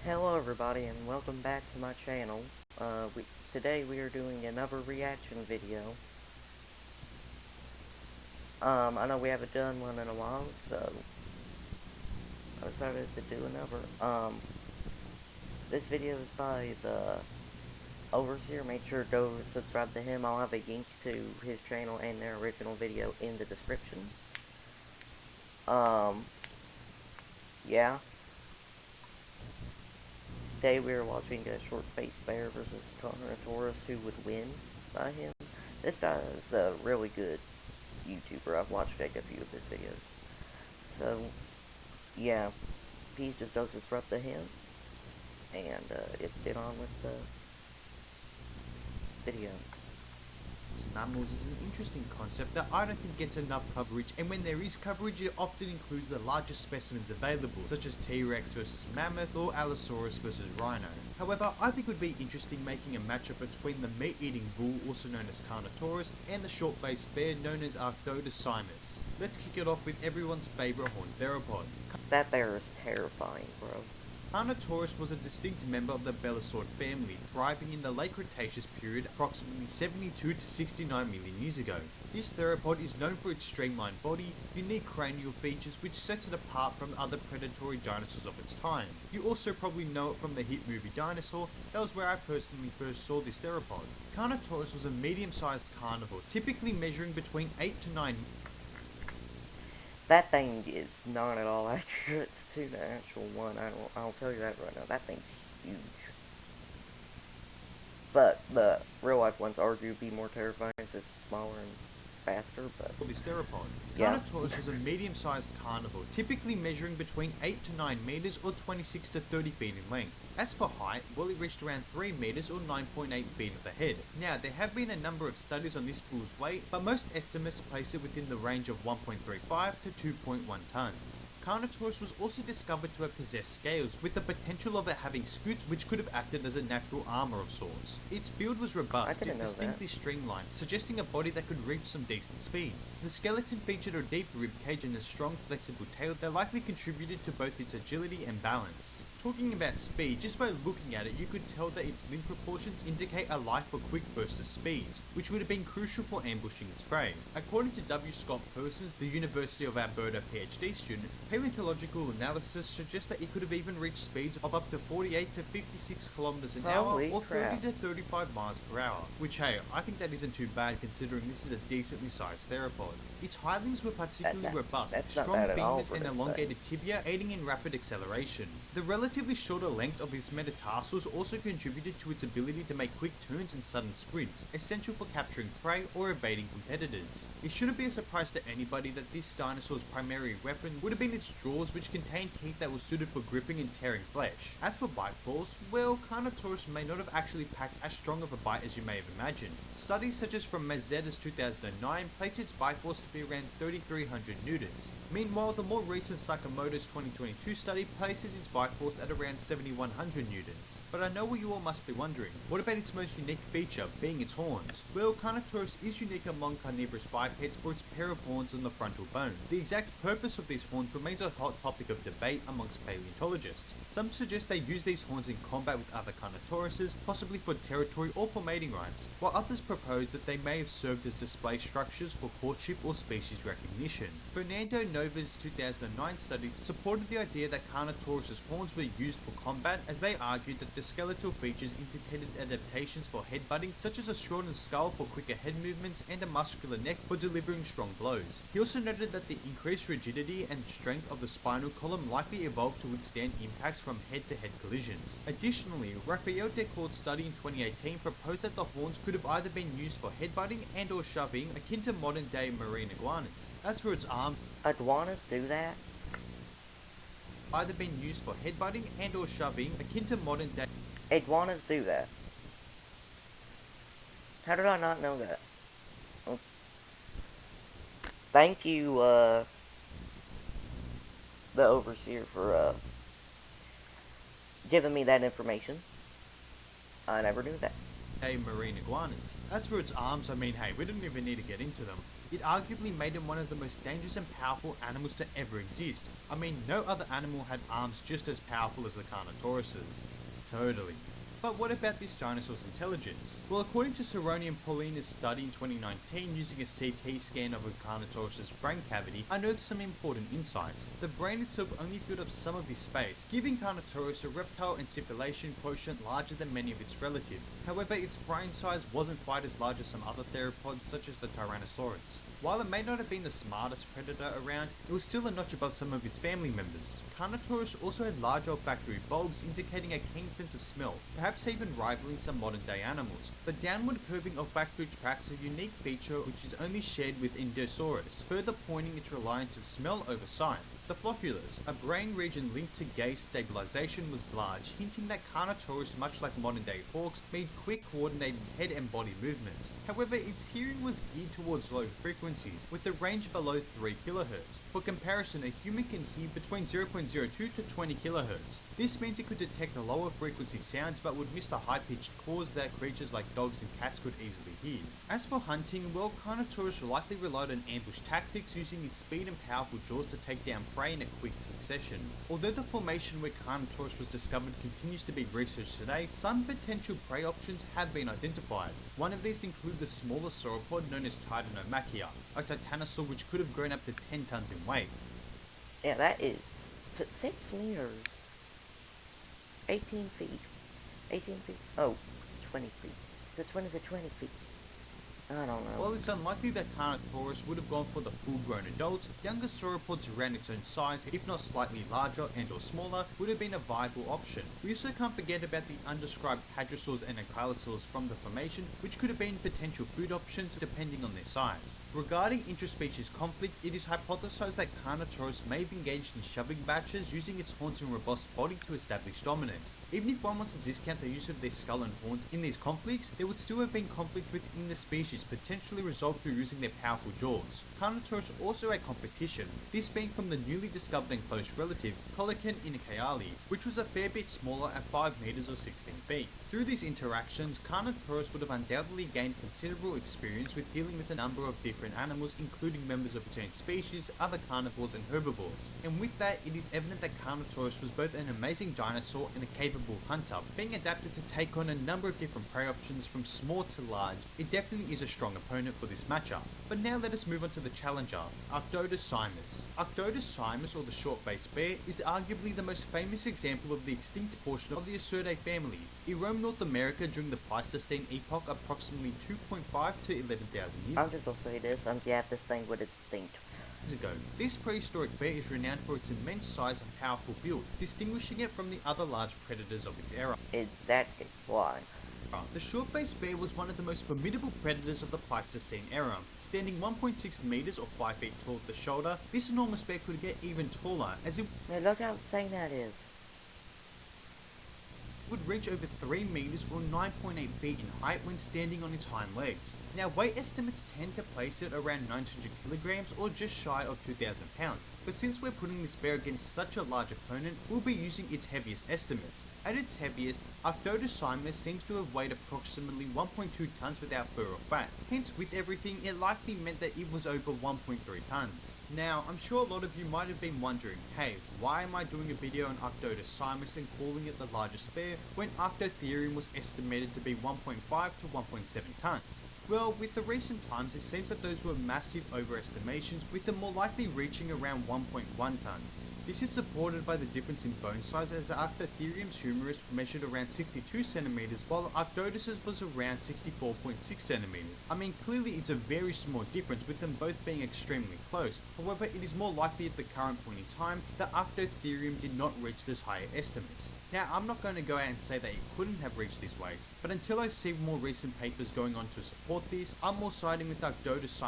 Hello everybody and welcome back to my channel. Today we are doing another reaction video. I know we haven't done one in a while, so I decided to do another. This video is by the Overseer. Make sure to go subscribe to him. I'll have a link to his channel and their original video in the description. Yeah. Today we are watching a short-faced bear versus Carnotaurus. Who would win by him? This guy is a really good YouTuber. I've watched like a few of his videos. So, yeah, please just go subscribe to him, and let's get on with the video. Mammals is an interesting concept that I don't think gets enough coverage, and when there is coverage it often includes the largest specimens available, such as T-Rex versus Mammoth or Allosaurus versus Rhino. However, I think it would be interesting making a matchup between the meat-eating bull, also known as Carnotaurus, and the short-faced bear known as Arctodocimus. Let's kick it off with everyone's favourite horned theropod. That bear is terrifying, bro. Carnotaurus was a distinct member of the Belisaurid family, thriving in the late Cretaceous period approximately 72 to 69 million years ago. This theropod is known for its streamlined body, unique cranial features which sets it apart from other predatory dinosaurs of its time. You also probably know it from the hit movie Dinosaur. That was where I personally first saw this theropod. Carnotaurus was a medium-sized carnivore, typically measuring between 8 to 9. That thing is not at all accurate to the actual one. I'll tell you that right now. That thing's huge. But the real life ones arguably more terrifying since it's smaller and faster, but This theropod. yeah. Carnotaurus was a medium-sized carnivore, typically measuring between 8 to 9 meters or 26 to 30 feet in length. As for height, well, it reached around 3 meters or 9.8 feet at the head. Now, there have been a number of studies on this bull's weight, but most estimates place it within the range of 1.35 to 2.1 tons. Carnotaurus was also discovered to have possessed scales, with the potential of it having scutes which could have acted as a natural armor of sorts. Its build was robust yet distinctly streamlined, suggesting a body that could reach some decent speeds. The skeleton featured a deep rib cage and a strong flexible tail that likely contributed to both its agility and balance. Talking about speed, just by looking at it you could tell that its limb proportions indicate a life for quick burst of speeds, which would have been crucial for ambushing its prey. According to W. Scott Persons, the University of Alberta PhD student, paleontological analysis suggests that it could have even reached speeds of up to 48 to 56 kilometers an hour or 30 to 35 miles per hour, which hey, I think that isn't too bad considering this is a decently sized theropod. Its hind limbs were particularly robust, with strong femurs and elongated tibia aiding in rapid acceleration. The relatively shorter length of its metatarsals also contributed to its ability to make quick turns and sudden sprints, essential for capturing prey or evading competitors. It shouldn't be a surprise to anybody that this dinosaur's primary weapon would have been its jaws, which contained teeth that were suited for gripping and tearing flesh. As for bite force, well, Carnotaurus may not have actually packed as strong of a bite as you may have imagined. Studies such as from Mazetta's 2009 place its bite force to be around 3,300 newtons. Meanwhile, the more recent Sakamoto's 2022 study places its bite force at around 7,100 newtons. But I know what you all must be wondering, what about its most unique feature, being its horns? Well, Carnotaurus is unique among carnivorous bipeds for its pair of horns on the frontal bone. The exact purpose of these horns remains a hot topic of debate amongst paleontologists. Some suggest they use these horns in combat with other Carnotauruses, possibly for territory or for mating rights, while others propose that they may have served as display structures for courtship or species recognition. Fernando Nova's 2009 studies supported the idea that Carnotaurus' horns were used for combat, as they argued that the skeletal features indicated adaptations for headbutting, such as a shortened skull for quicker head movements and a muscular neck for delivering strong blows. He also noted that the increased rigidity and strength of the spinal column likely evolved to withstand impacts from head-to-head collisions. Additionally, Raphael Descourt's study in 2018 proposed that the horns could have either been used for headbutting and or shoving, akin to modern-day marine iguanas. As for its arms, Iguanas do that? either been used for headbutting and or shoving, akin to modern day. Iguanas do that. How did I not know that? Oh. Thank you, the Overseer for, giving me that information. I never knew that. marine iguanas. As for its arms, I mean, hey, we don't even need to get into them. It arguably made him one of the most dangerous and powerful animals to ever exist. I mean, no other animal had arms just as powerful as the Carnotaurus's. Totally. But what about this dinosaur's intelligence? Well, according to Cerrone and Paulina's study in 2019 using a CT scan of a Carnotaurus's brain cavity, I noticed some important insights. The brain itself only filled up some of this space, giving Carnotaurus a reptile encephalation quotient larger than many of its relatives. However, its brain size wasn't quite as large as some other theropods such as the Tyrannosaurus. While it may not have been the smartest predator around, it was still a notch above some of its family members. Carnotaurus also had large olfactory bulbs indicating a keen sense of smell, perhaps even rivaling some modern day animals. The downward curving olfactory tract is a unique feature which is only shared with Indosaurus, further pointing its reliance of smell over sight. The flocculus, a brain region linked to gaze stabilization, was large, hinting that Carnotaurus, much like modern day hawks, made quick coordinated head and body movements. However, its hearing was geared towards low frequencies, with a range below 3 kHz. For comparison, a human can hear between 0.02 to 20 kHz. This means it could detect the lower frequency sounds but would miss the high-pitched calls that creatures like dogs and cats could easily hear. As for hunting, well, Carnotaurus likely relied on ambush tactics, using its speed and powerful jaws to take down prey in a quick succession. Although the formation where Carnotaurus was discovered continues to be researched today, some potential prey options have been identified. One of these include the smaller sauropod known as Titanomachia, a titanosaur which could have grown up to 10 tons in weight. Yeah, that is 6 meters. 18 feet. 18 feet. Oh, it's 20 feet. So it's 20 feet. I don't know. While it's unlikely that Carnotaurus would have gone for the full-grown adults, younger sauropods around its own size, if not slightly larger and or smaller, would have been a viable option. We also can't forget about the undescribed hadrosaurs and ankylosaurs from the formation, which could have been potential food options depending on their size. Regarding interspecies conflict, it is hypothesized that Carnotaurus may have engaged in shoving matches using its horns and robust body to establish dominance. Even if one wants to discount the use of their skull and horns in these conflicts, there would still have been conflict within the species, potentially resolved through using their powerful jaws. Carnotaurus also had competition, this being from the newly discovered and close relative, Coelacanth inukayali, which was a fair bit smaller at 5 meters or 16 feet. Through these interactions, Carnotaurus would have undoubtedly gained considerable experience with dealing with a number of different animals, including members of its own species, other carnivores and herbivores. And with that, it is evident that Carnotaurus was both an amazing dinosaur and a capable hunter, being adapted to take on a number of different prey options from small to large. It definitely is a strong opponent for this matchup. But now let us move on to the challenger, Arctodus. Arctodus, or the short-faced bear, is arguably the most famous example of the extinct portion of the Acerdae family. It roamed North America during the Pleistocene epoch, approximately 2.5 to 11,000 years. I'm just gonna say this, I'm glad this thing would extinct. Ago. This prehistoric bear is renowned for its immense size and powerful build, distinguishing it from the other large predators of its era. Exactly. Why? The short-faced bear was one of the most formidable predators of the Pleistocene era. Standing 1.6 meters or 5 feet tall at the shoulder, this enormous bear could get even taller, as it Now look how insane that is. would reach over 3 meters or 9.8 feet in height when standing on its hind legs. Now, weight estimates tend to place it around 900 kilograms or just shy of 2,000 pounds, but since we're putting this bear against such a large opponent, we'll be using its heaviest estimates. At its heaviest, Arctodus seems to have weighed approximately 1.2 tons without fur or fat, hence with everything it likely meant that it was over 1.3 tons. Now, I'm sure a lot of you might have been wondering, hey, why am I doing a video on Arctodus and calling it the largest bear when Arctotherium was estimated to be 1.5 to 1.7 tons? Well, with the recent times, it seems that those were massive overestimations, with them more likely reaching around 1.1 tons. This is supported by the difference in bone size, as Arctotherium's humerus measured around 62 centimeters, while Arctodus's was around 64.6 centimeters. I mean, clearly it's a very small difference, with them both being extremely close. However, it is more likely at the current point in time that Arctotherium did not reach those higher estimates. Now, I'm not going to go out and say that it couldn't have reached these weights, but until I see more recent papers going on to support this, I'm more siding with Arctodus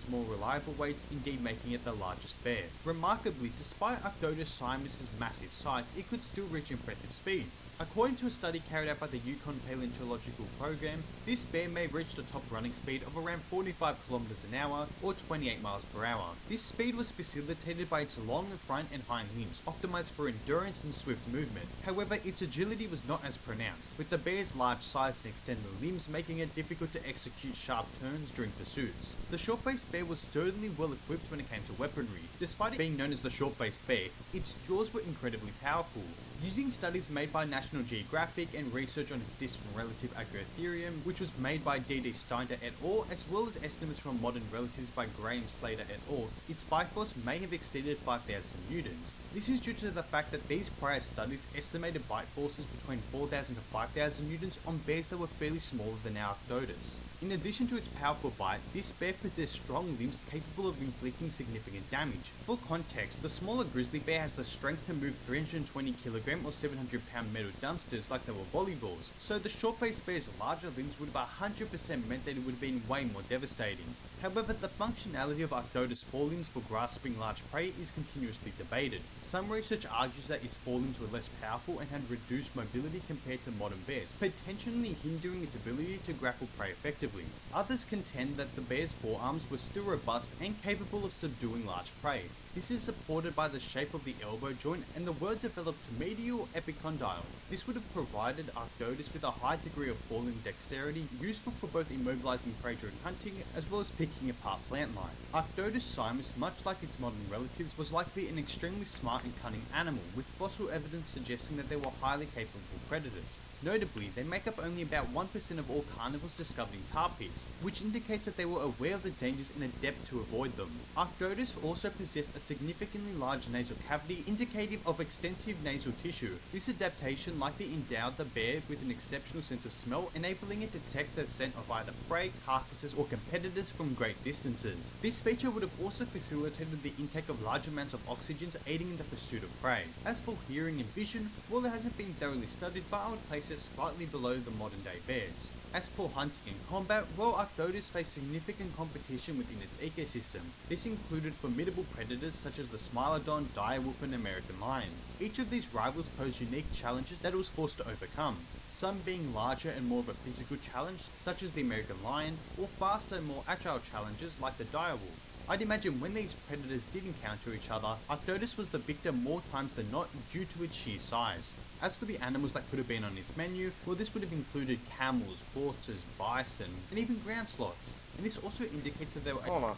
more reliable weights, indeed making it the largest bear. Remarkably, despite Arctodus Arctodosaurus's massive size, it could still reach impressive speeds. According to a study carried out by the Yukon Paleontological Program, this bear may reach the top running speed of around 45 kilometers an hour or 28 miles per hour. This speed was facilitated by its long front and hind limbs, optimized for endurance and swift movement. However, its agility was not as pronounced, with the bear's large size and extended limbs making it difficult to execute sharp turns during pursuits. The short-faced bear was certainly well equipped when it came to weaponry. Despite it being known as the short-faced bear, its jaws were incredibly powerful. Using studies made by National Geographic and research on its distant relative Agrotherium, which was made by D.D. Steiner et al., as well as estimates from modern relatives by Graham Slater et al., its bite force may have exceeded 5,000 newtons. This is due to the fact that these prior studies estimated bite forces between 4,000 to 5,000 newtons on bears that were fairly smaller than our Arctodus. In addition to its powerful bite, this bear possessed strong limbs capable of inflicting significant damage. For context, the smaller grizzly bear has the strength to move 320 kg or 700 pound metal dumpsters like they were volleyballs, so the short-faced bear's larger limbs would have 100% meant that it would have been way more devastating. However, the functionality of Arctodus forelimbs for grasping large prey is continuously debated. Some research argues that its forelimbs were less powerful and had reduced mobility compared to modern bears, potentially hindering its ability to grapple prey effectively. Others contend that the bear's forearms were still robust and capable of subduing large prey. This is supported by the shape of the elbow joint and the well-developed medial epicondyle. This would have provided Arctodus with a high degree of forelimb dexterity, useful for both immobilizing prey during hunting as well as picking apart plant life. Arctodosaurus, much like its modern relatives, was likely an extremely smart and cunning animal, with fossil evidence suggesting that they were highly capable predators. Notably, they make up only about 1% of all carnivores discovered in tar pits, which indicates that they were aware of the dangers and adept to avoid them. Arctodus also possessed a significantly large nasal cavity indicative of extensive nasal tissue. This adaptation likely endowed the bear with an exceptional sense of smell, enabling it to detect the scent of either prey, carcasses, or competitors from great distances. This feature would have also facilitated the intake of large amounts of oxygen, aiding in the pursuit of prey. As for hearing and vision, well, it hasn't been thoroughly studied, but I would place it slightly below the modern day bears. As for hunting and combat, well, Arctodus faced significant competition within its ecosystem. This included formidable predators such as the Smilodon, direwolf, and American lion. Each of these rivals posed unique challenges that it was forced to overcome, some being larger and more of a physical challenge such as the American lion, or faster and more agile challenges like the direwolf. I'd imagine when these predators did encounter each other, Arctodus was the victor more times than not due to its sheer size. As for the animals that could have been on its menu, well, this would have included camels, horses, bison, and even ground sloths. And this also indicates that they were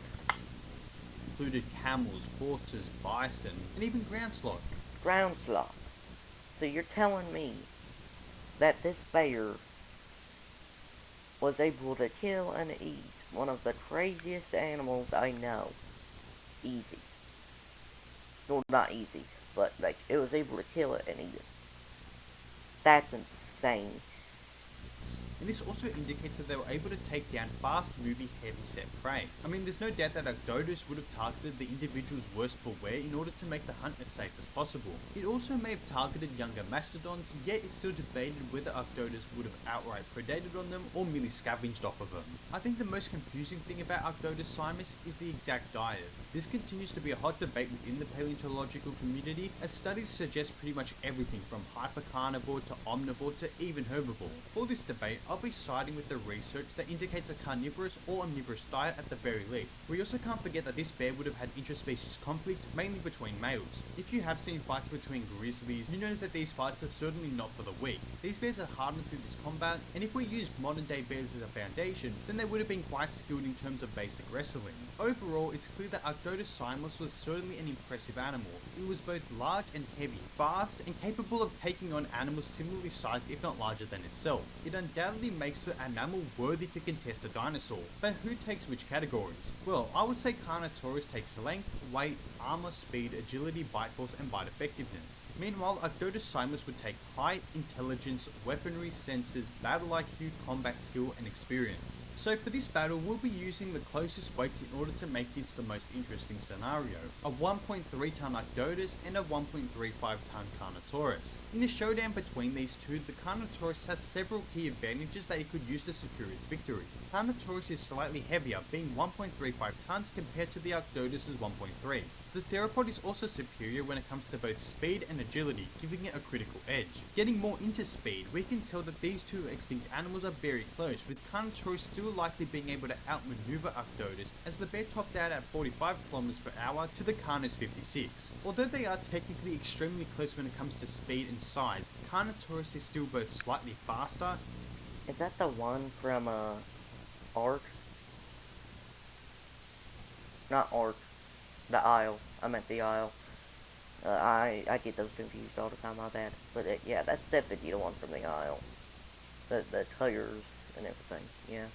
included camels, horses, bison, and even ground sloth. Ground sloth. So you're telling me that this bear was able to kill and eat one of the craziest animals I know. Easy. Well, not easy, but like, it was able to kill it and eat it. That's insane. And this also indicates that they were able to take down fast-moving, heavy-set prey. I mean, there's no doubt that Arctodus would have targeted the individual's worst for wear in order to make the hunt as safe as possible. It also may have targeted younger mastodons, yet it's still debated whether Arctodus would have outright predated on them or merely scavenged off of them. I think the most confusing thing about Arctodosaurus is the exact diet. This continues to be a hot debate within the paleontological community, as studies suggest pretty much everything from hypercarnivore to omnivore to even herbivore. For this debate, I'll be siding with the research that indicates a carnivorous or omnivorous diet at the very least. We also can't forget that this bear would have had interspecies conflict, mainly between males. If you have seen fights between grizzlies, you know that these fights are certainly not for the weak. These bears are hardened through this combat, and if we used modern day bears as a foundation, then they would have been quite skilled in terms of basic wrestling. Overall, it's clear that Arctodosaurus was certainly an impressive animal. It was both large and heavy, fast, and capable of taking on animals similarly sized if not larger than itself. It undoubtedly makes it a mammal worthy to contest a dinosaur. But who takes which categories? Well, I would say Carnotaurus takes length, weight, armor, speed, agility, bite force, and bite effectiveness. Meanwhile, Arctodosaurus would take height, intelligence, weaponry, senses, battle IQ, combat skill, and experience. So for this battle, we'll be using the closest weights in order to make this the most interesting scenario. A 1.3 ton Arctodus and a 1.35 ton Carnotaurus. In the showdown between these two, the Carnotaurus has several key advantages advantages that it could use to secure its victory. Carnotaurus is slightly heavier, being 1.35 tons compared to the Archdodus' 1.3. The theropod is also superior when it comes to both speed and agility, giving it a critical edge. Getting more into speed, we can tell that these two extinct animals are very close, with Carnotaurus still likely being able to outmaneuver Archdodus, as the bear topped out at 45 km per hour to the Carno's 56. Although they are technically extremely close when it comes to speed and size, Carnotaurus is still both slightly faster. Is that the one from, Ark? Not Ark. The Isle. I meant the Isle. I get those confused all the time, my bad. But, yeah, that's definitely the one from the Isle. The colors and everything, yeah.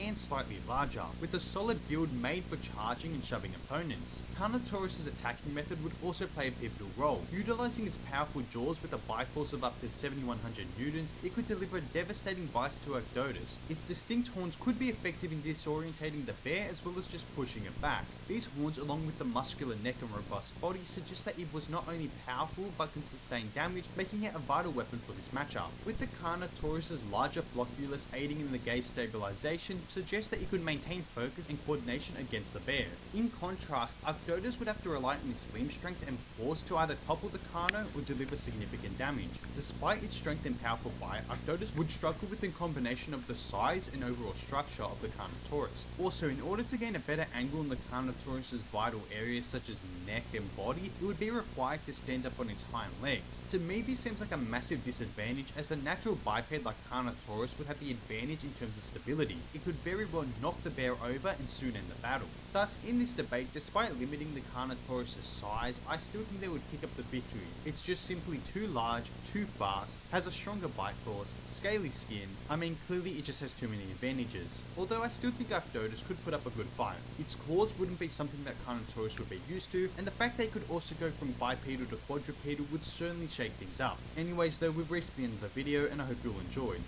And slightly larger, with a solid build made for charging and shoving opponents. Carnotaurus' attacking method would also play a pivotal role. Utilizing its powerful jaws with a bite force of up to 7100 newtons, it could deliver devastating bites to Archdodus. Its distinct horns could be effective in disorientating the bear as well as just pushing it back. These horns, along with the muscular neck and robust body, suggest that it was not only powerful but can sustain damage, making it a vital weapon for this matchup. With the Carnotaurus' larger flocculus aiding in the gaze stabilization, suggests that it could maintain focus and coordination against the bear. In contrast, Archdodus would have to rely on its limb strength and force to either topple the Carno or deliver significant damage. Despite its strength and powerful bite, Archdodus would struggle with the combination of the size and overall structure of the Carnotaurus. Also, in order to gain a better angle on the Carnotaurus' vital areas such as neck and body, it would be required to stand up on its hind legs. To me, this seems like a massive disadvantage, as a natural biped like Carnotaurus would have the advantage in terms of stability. It could very well knock the bear over and soon end the battle. Thus, in this debate, despite limiting the Carnotaurus' size, I still think they would pick up the victory. It's just simply too large, too fast, has a stronger bite force, scaly skin. I mean, clearly it just has too many advantages. Although I still think Archdodus could put up a good fight. Its claws wouldn't be something that Carnotaurus would be used to, and the fact that it could also go from bipedal to quadrupedal would certainly shake things up. Anyways though, we've reached the end of the video, and I hope you'll enjoy.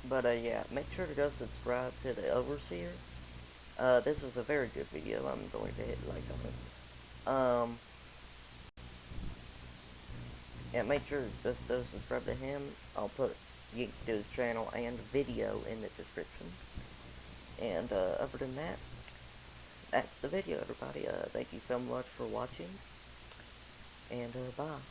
But, yeah, make sure to go subscribe to the Overseer. This was a very good video. I'm going to hit like on it. Yeah, make sure to just go subscribe to him. I'll put link to his channel and video in the description. And, other than that, that's the video, everybody. Thank you so much for watching. And, bye.